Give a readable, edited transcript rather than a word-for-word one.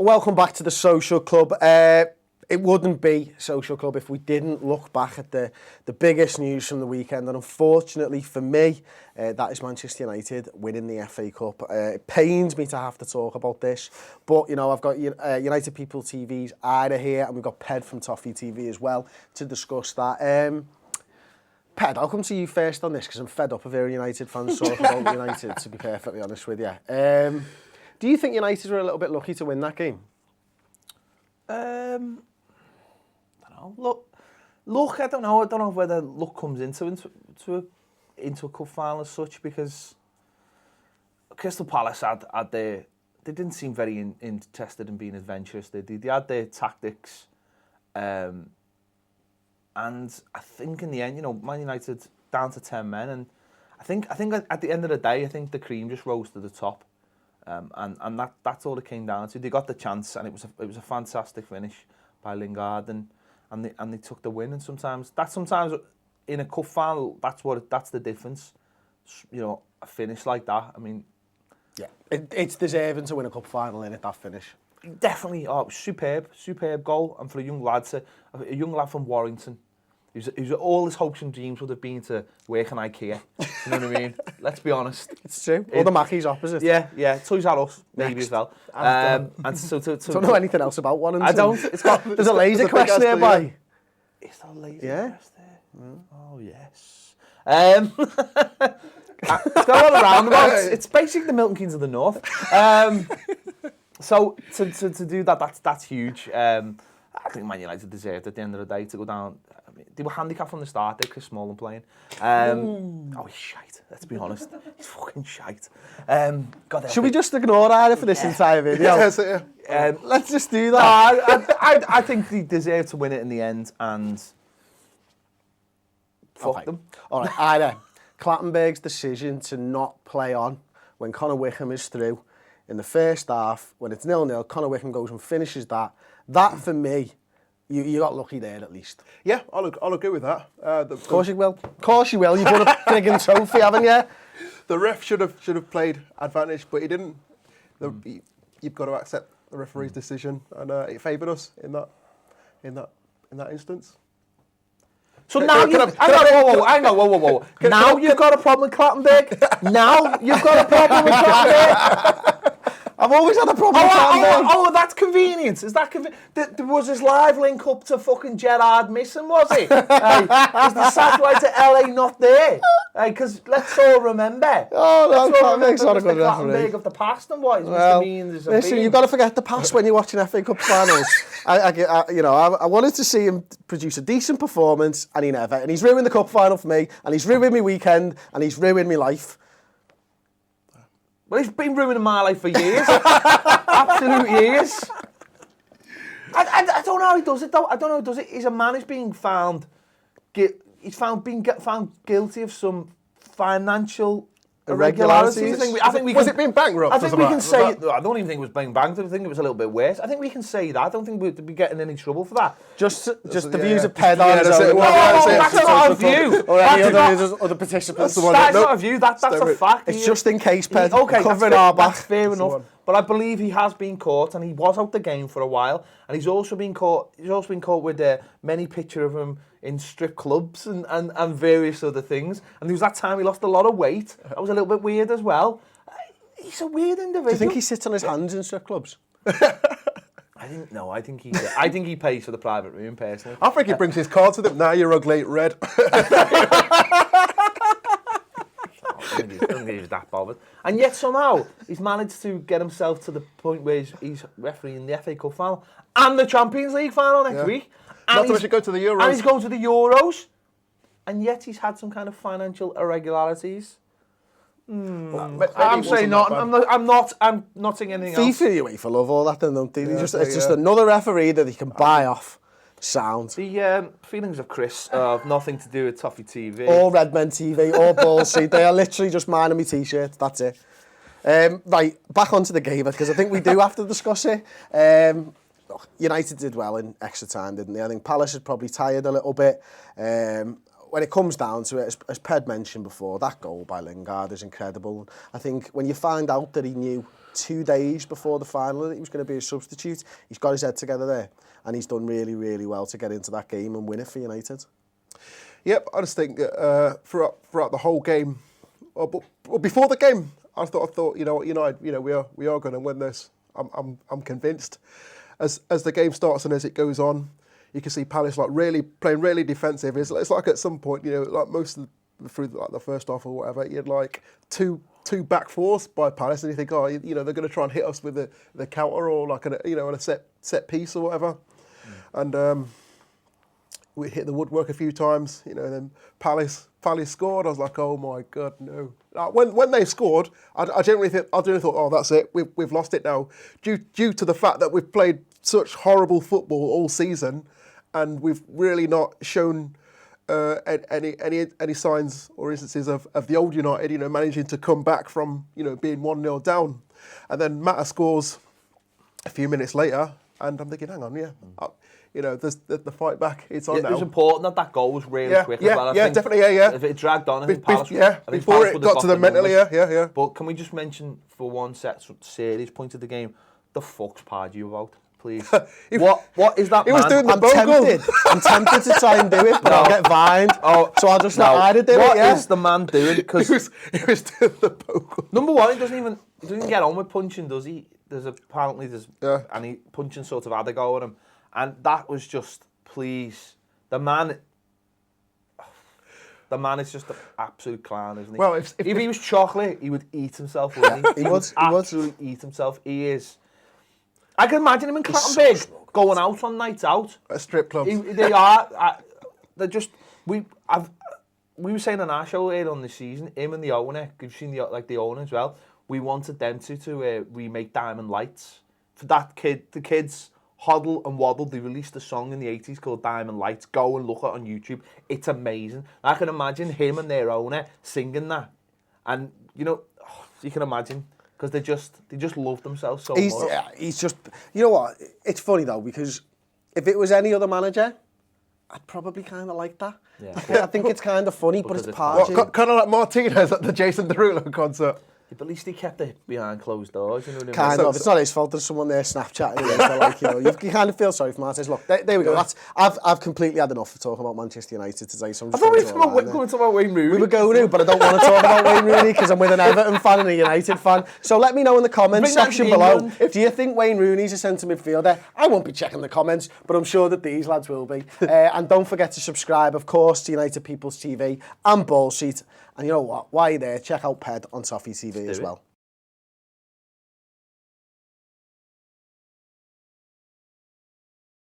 Welcome back to the Social Club. It wouldn't be Social Club if we didn't look back at the biggest news from the weekend. And unfortunately for me, that is Manchester United winning the FA Cup. It pains me to have to talk about this. But, you know, I've got United People TV's Irah here, and we've got Ped from Toffee TV as well to discuss that. Ped, I'll come to you first on this because I'm fed up of hearing United fans talk about United, to be perfectly honest with you. Do you think United were a little bit lucky to win that game? I don't know. Look, I don't know. I don't know whether luck comes into a cup final as such, because Crystal Palace they didn't seem very interested in being adventurous. They had their tactics, and I think in the end, you know, Man United down to 10 men, and I think at the end of the day, I think the cream just rose to the top. And that's all it came down to. They got the chance, and it was a fantastic finish by Lingard, and they took the win. And sometimes in a cup final, that's the difference. You know, a finish like that. I mean, yeah, it's deserving to win a cup final, innit, that finish. Definitely, superb goal, and for a young lad from Warrington. Who's all his hopes and dreams would have been to work in IKEA. You know what I mean? Let's be honest. It's true. Or the Mackey's opposite. Yeah. Toys R Us, maybe as well. And so don't know anything else about Warrington. I don't. There's a laser quest nearby. Is there a laser quest there? Mm. Oh yes. It's got a lot of roundabouts. It's basically the Milton Keynes of the North. So to do that's huge. I think Man United deserved at the end of the day to go down. I mean, they were handicapped from the start. Chris Smalling playing. He's shite. Let's be honest. He's fucking shite. Should we just ignore Irah for this entire video? Let's just do that. I think they deserve to win it in the end, and fuck them. All right, Irah. Clattenburg's decision to not play on when Connor Wickham is through in the first half, when it's 0-0, Connor Wickham goes and finishes that. That, for me, you got lucky there at least. Yeah, I'll agree with that. Of course you will. Of course you will. You've won a frigging trophy, haven't you? The ref should have played advantage, but he didn't. You've got to accept the referee's decision, and it favoured us in that instance. So now you've got a problem with Clattenburg. Now you've got a problem with Clattenburg. I've always had a problem with Clattenburg. Oh, that's convenient. Is that convenient? There was his live link up to fucking Gerrard missing, was it? Is the satellite to LA not there? Because let's all remember. Oh, no, Clattenburg's not a good referee. Clattenburg of the past and what his misdemeanors have listen, been. You've got to forget the past when you're watching FA Cup finals. I wanted to see him produce a decent performance, and he never. And he's ruined the cup final for me, and he's ruined my weekend, and he's ruined my life. Well, he's been ruining my life for years. Absolute years. I don't know how he does it, though. I don't know how he does it. He's a man who's being found... He's found guilty of some financial irregularities. I think we was it being bankrupt? I think we can say... I don't even think it was being bankrupt. I think it was a little bit worse. I think we can say that. I don't think we'd be getting any trouble for that. Just the views of Ped on his own. That's not a view. Or any other participants. That's not a view. That's a fact. It's just in case, Ped. Okay, covering our back. That's fair enough. But I believe he has been caught, and he was out the game for a while. And he's also been caught. He's also been caught with many pictures of him in strip clubs and various other things. And there was that time he lost a lot of weight. That was a little bit weird as well. He's a weird individual. Do you think he sits on his hands in strip clubs? I think he pays for the private room personally. I think he brings his cards with him. Now you're ugly, red. I don't think he was that bothered. And yet somehow he's managed to get himself to the point where he's refereeing the FA Cup final and the Champions League final next week. Not that we should go to the Euros. And he's going to the Euros. And yet he's had some kind of financial irregularities. I'm saying not. I'm not saying anything else. FIFA away for love, all that, don't they? It's just another referee that he can buy off. Sound. The feelings of Chris have nothing to do with Toffee TV. All Redmen TV, all Ball Street. They are literally just mine and my t-shirt. That's it. Right, back onto the game, because I think we do have to discuss it. United did well in extra time, didn't they? I think Palace is probably tired a little bit. when it comes down to it, as Ped mentioned before, that goal by Lingard is incredible. I think when you find out that he knew 2 days before the final that he was going to be a substitute, he's got his head together there, and he's done really, really well to get into that game and win it for United. Yep, I just think throughout the whole game, well, before the game, I thought, you know what, United, we are going to win this. I'm convinced. As the game starts and as it goes on, you can see Palace playing really defensive. It's like at some point, like through the first half or whatever, you had like two back fours by Palace, and you think, they're going to try and hit us with the counter or like on a set piece or whatever, and we hit the woodwork a few times, and then Palace scored. I was like, oh my God, no. When they scored, I generally thought, oh, that's it, we've lost it now, due to the fact that we've played such horrible football all season, and we've really not shown any signs or instances of the old United, managing to come back from being 1-0 down, and then Mata scores a few minutes later, and I'm thinking, hang on, there's the fight back. It's on now. It was important that goal was really quick as well. Definitely, yeah. If it dragged on, I think Palace, before it got to the mentally, yeah. But can we just mention for one serious point of the game, the fuck's Pardew about? Please. What is that he man? was doing the bogle. I'm tempted to try and do it, but I'll get vined. So I'll just not try to do it. What is the man doing? Because he was doing the bogle. Number one, he doesn't even get on with punching, does he? And he punching sort of had a go at him, and that was just, please, the man is just an absolute clown, isn't he? Well, if he was chocolate, he would eat himself, wouldn't he? He would absolutely eat himself. He is. I can imagine him in Clattenburg going out on nights out. A strip club. They are. They're just. We were saying on our show earlier on this season, him and the owner. You've seen the owner as well. We wanted them to remake Diamond Lights for that kid. The kids Hoddle and Waddle. They released a song in the 80s called Diamond Lights. Go and look it on YouTube. It's amazing. I can imagine him and their owner singing that, and you can imagine. Because they just love themselves so much. Yeah, he's just... You know what? It's funny, though, because if it was any other manager, I'd probably kind of like that. Yeah. I think it's kind of funny, but it's Pardew. Kind of like Martinez at the Jason Derulo concert. Yeah, but at least he kept it behind closed doors, you know what I mean? Kind of. It's not his fault. There's someone there Snapchatting. You kind of feel sorry for Martinez. Look, there we go. I've completely had enough of talking about Manchester United today. So I thought we were going to talk about Wayne Rooney. We were going to, but I don't want to talk about Wayne Rooney because I'm with an Everton fan and a United fan. So let me know in the comments section below. Do you think Wayne Rooney's a centre midfielder? I won't be checking the comments, but I'm sure that these lads will be. And don't forget to subscribe, of course, to United People's TV and Ball Sheet. And you know what? While you're there, check out Ped on Toffee TV as well.